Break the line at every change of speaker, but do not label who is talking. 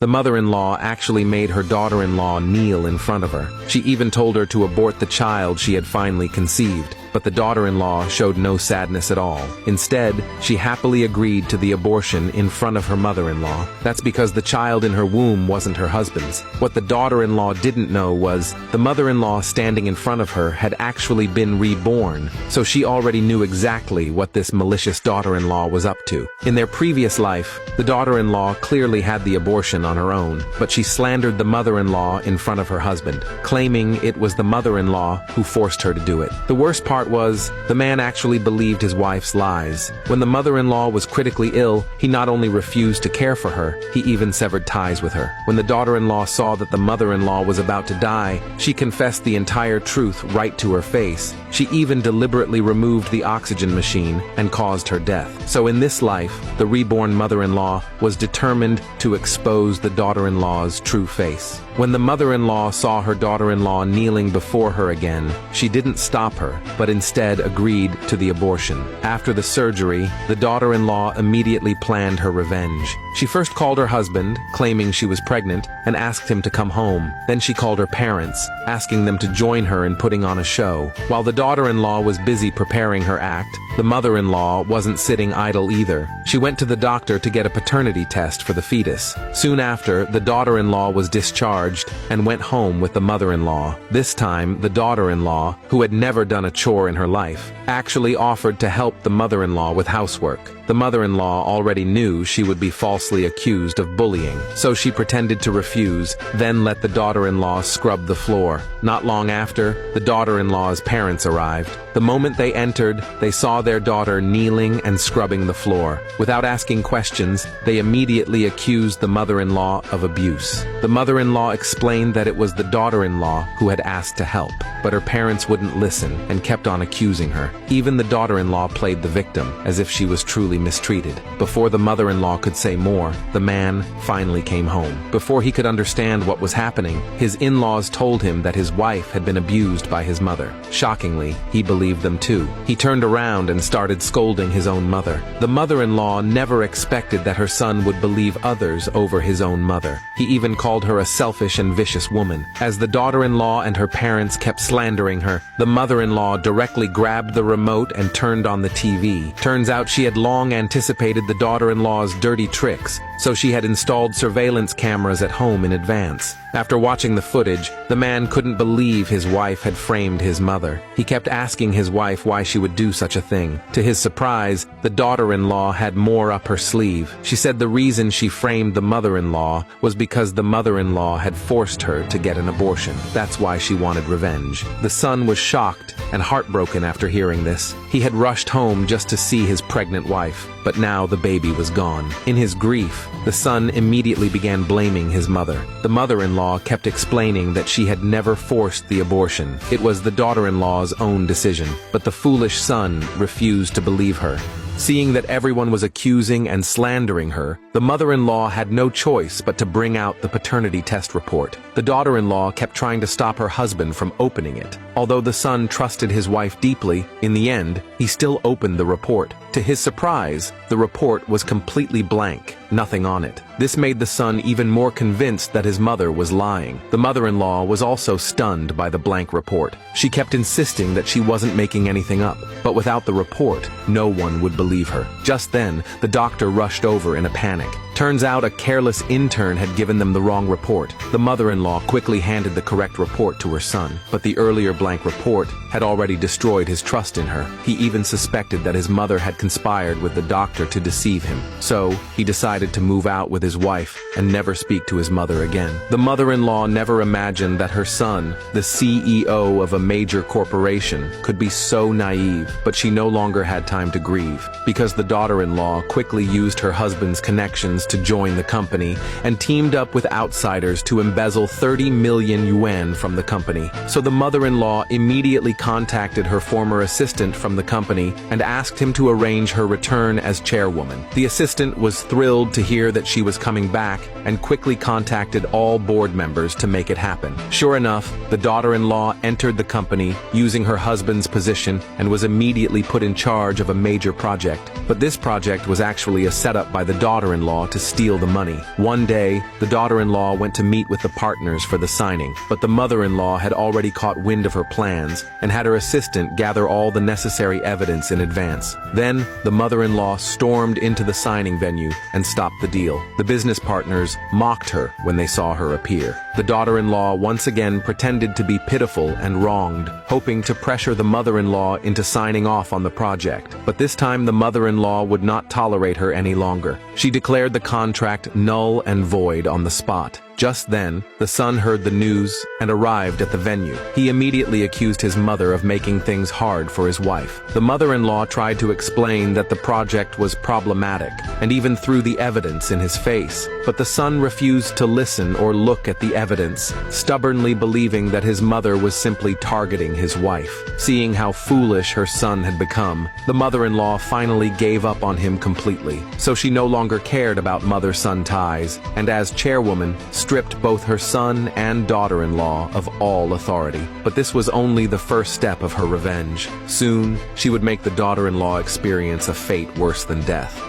The mother-in-law actually made her daughter-in-law kneel in front of her. She even told her to abort the child she had finally conceived. But the daughter-in-law showed no sadness at all. Instead, she happily agreed to the abortion in front of her mother-in-law. That's because the child in her womb wasn't her husband's. What the daughter-in-law didn't know was the mother-in-law standing in front of her had actually been reborn, so she already knew exactly what this malicious daughter-in-law was up to. In their previous life, the daughter-in-law clearly had the abortion on her own, but she slandered the mother-in-law in front of her husband, claiming it was the mother-in-law who forced her to do it. The worst part was, the man actually believed his wife's lies. When the mother-in-law was critically ill, he not only refused to care for her, he even severed ties with her. When the daughter-in-law saw that the mother-in-law was about to die, she confessed the entire truth right to her face. She even deliberately removed the oxygen machine and caused her death. So in this life, the reborn mother-in-law was determined to expose the daughter-in-law's true face. When the mother-in-law saw her daughter-in-law kneeling before her again, she didn't stop her, but instead agreed to the abortion. After the surgery, the daughter-in-law immediately planned her revenge. She first called her husband, claiming she was pregnant, and asked him to come home. Then she called her parents, asking them to join her in putting on a show. While the daughter-in-law was busy preparing her act, the mother-in-law wasn't sitting idle either. She went to the doctor to get a paternity test for the fetus. Soon after, the daughter-in-law was discharged and went home with the mother-in-law. This time, the daughter-in-law, who had never done a chore in her life, actually offered to help the mother-in-law with housework. The mother-in-law already knew she would be falsely accused of bullying, so she pretended to refuse, then let the daughter-in-law scrub the floor. Not long after, the daughter-in-law's parents arrived. The moment they entered, they saw their daughter kneeling and scrubbing the floor. Without asking questions, they immediately accused the mother-in-law of abuse. The mother-in-law explained that it was the daughter-in-law who had asked to help, but her parents wouldn't listen and kept on accusing her. Even the daughter-in-law played the victim, as if she was truly mistreated. Before the mother-in-law could say more, the man finally came home. Before he could understand what was happening, his in-laws told him that his wife had been abused by his mother. Shockingly, he believed them too. He turned around and started scolding his own mother. The mother-in-law never expected that her son would believe others over his own mother. He even called her a selfish and vicious woman. As the daughter-in-law and her parents kept slandering her, the mother-in-law directly grabbed the remote and turned on the TV. Turns out she had long anticipated the daughter-in-law's dirty tricks, so she had installed surveillance cameras at home in advance. After watching the footage, the man couldn't believe his wife had framed his mother. He kept asking his wife why she would do such a thing. To his surprise, the daughter-in-law had more up her sleeve. She said the reason she framed the mother-in-law was because the mother-in-law had forced her to get an abortion. That's why she wanted revenge. The son was shocked and heartbroken after hearing this. He had rushed home just to see his pregnant wife, but now the baby was gone. In his grief, the son immediately began blaming his mother. The mother-in-law kept explaining that she had never forced the abortion. It was the daughter-in-law's own decision, but the foolish son refused to believe her. Seeing that everyone was accusing and slandering her, the mother-in-law had no choice but to bring out the paternity test report. The daughter-in-law kept trying to stop her husband from opening it. Although the son trusted his wife deeply, in the end, he still opened the report. To his surprise, the report was completely blank, nothing on it. This made the son even more convinced that his mother was lying. The mother-in-law was also stunned by the blank report. She kept insisting that she wasn't making anything up, but without the report, no one would believe her. Just then, the doctor rushed over in a panic. Turns out a careless intern had given them the wrong report. The mother-in-law quickly handed the correct report to her son, but the earlier blank report had already destroyed his trust in her. He even suspected that his mother had conspired with the doctor to deceive him. So, he decided to move out with his wife and never speak to his mother again. The mother-in-law never imagined that her son, the CEO of a major corporation, could be so naive, but she no longer had time to grieve, because the daughter-in-law quickly used her husband's connections to join the company and teamed up with outsiders to embezzle 30 million yuan from the company. So the mother-in-law immediately contacted her former assistant from the company and asked him to arrange her return as chairwoman. The assistant was thrilled to hear that she was coming back and quickly contacted all board members to make it happen. Sure enough, the daughter-in-law entered the company using her husband's position and was immediately put in charge of a major project. But this project was actually a setup by the daughter-in-law to steal the money. One day, the daughter-in-law went to meet with the partners for the signing, but the mother-in-law had already caught wind of her plans and had her assistant gather all the necessary evidence in advance. Then, the mother-in-law stormed into the signing venue and stopped the deal. The business partners mocked her when they saw her appear. The daughter-in-law once again pretended to be pitiful and wronged, hoping to pressure the mother-in-law into signing off on the project. But this time the mother-in-law would not tolerate her any longer. She declared the contract null and void on the spot. Just then, the son heard the news and arrived at the venue. He immediately accused his mother of making things hard for his wife. The mother-in-law tried to explain that the project was problematic and even threw the evidence in his face. But the son refused to listen or look at the evidence, stubbornly believing that his mother was simply targeting his wife. Seeing how foolish her son had become, the mother-in-law finally gave up on him completely. So she no longer cared about mother-son ties, and as chairwoman, stripped both her son and daughter-in-law of all authority. But this was only the first step of her revenge. Soon, she would make the daughter-in-law experience a fate worse than death.